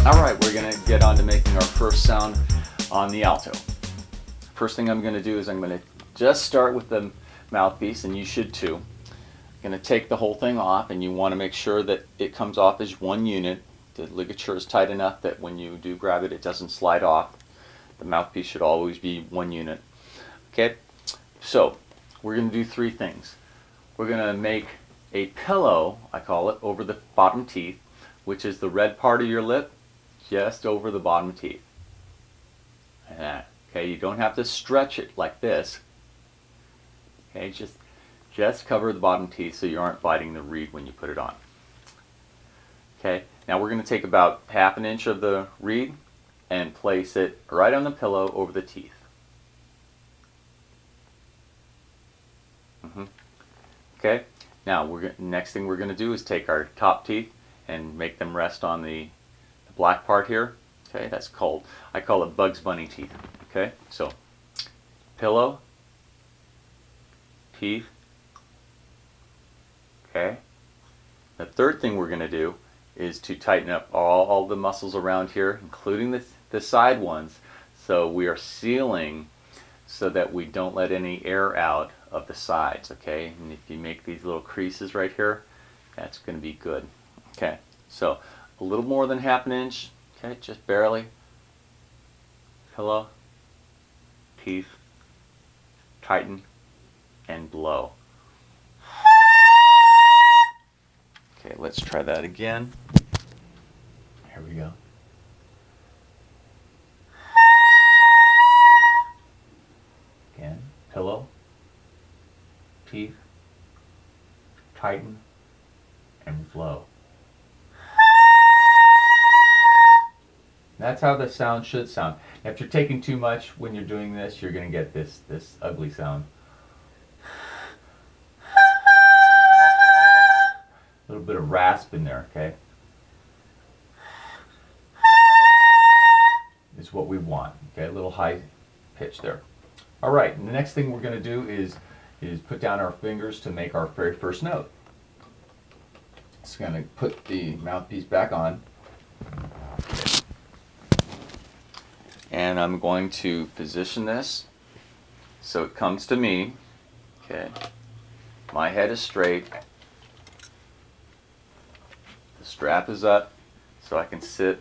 Alright, we're going to get on to making our first sound on the alto. First thing I'm going to do is I'm going to just start with the mouthpiece, and you should too. I'm going to take the whole thing off, and you want to make sure that it comes off as one unit. The ligature is tight enough that when you do grab it, it doesn't slide off. The mouthpiece should always be one unit. Okay, so we're going to do three things. We're going to make a pillow, I call it, over the bottom teeth, which is the red part of your lip, just over the bottom teeth. Okay, you don't have to stretch it like this. Okay, just cover the bottom teeth so you aren't biting the reed when you put it on. Okay, now we're going to take about ½ an inch of the reed and place it right on the pillow over the teeth. Okay, now next thing we're going to do is take our top teeth and make them rest on the black part here. Okay, that's called, I call it Bugs Bunny teeth. Okay, so pillow, teeth. Okay, the third thing we're going to do is to tighten up all the muscles around here, including the side ones, so we are sealing so that we don't let any air out of the sides. Okay, and if you make these little creases right here, that's going to be good. Okay, so a little more than ½ an inch. Okay, just barely. Pillow, teeth, tighten, and blow. Okay, let's try that again. Here we go. Again, pillow, teeth, tighten, and blow. That's how the sound should sound. Now, if you're taking too much when you're doing this, you're going to get this ugly sound. A little bit of rasp in there, okay? Is what we want. Okay, a little high pitch there. All right, and the next thing we're going to do is put down our fingers to make our very first note. Just going to put the mouthpiece back on. And I'm going to position this so it comes to me. Okay, my head is straight. The strap is up so I can sit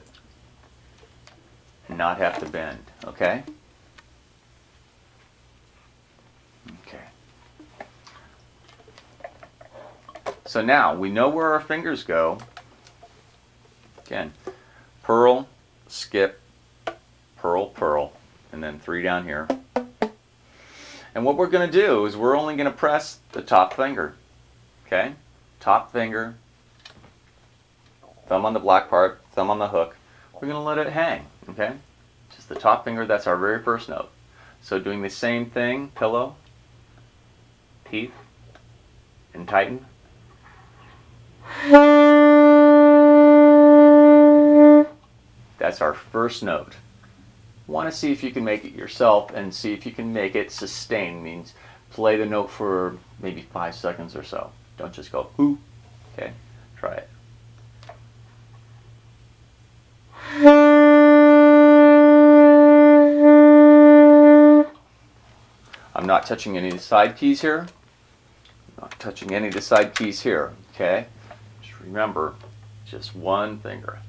and not have to bend. Okay? Okay. So now we know where our fingers go. Again, pearl, skip, pearl, pearl, and then 3 down here. And what we're going to do is we're only going to press the top finger. Okay? Top finger, thumb on the black part, thumb on the hook. We're going to let it hang. Okay? Just the top finger, that's our very first note. So doing the same thing, pillow, teeth, and tighten. That's our first note. Want to see if you can make it yourself and see if you can make it sustain. Means play the note for maybe 5 seconds or so. Don't just go hoo. Okay, try it. I'm not touching any of the side keys here. I'm not touching any of the side keys here. Okay, just remember, just one finger.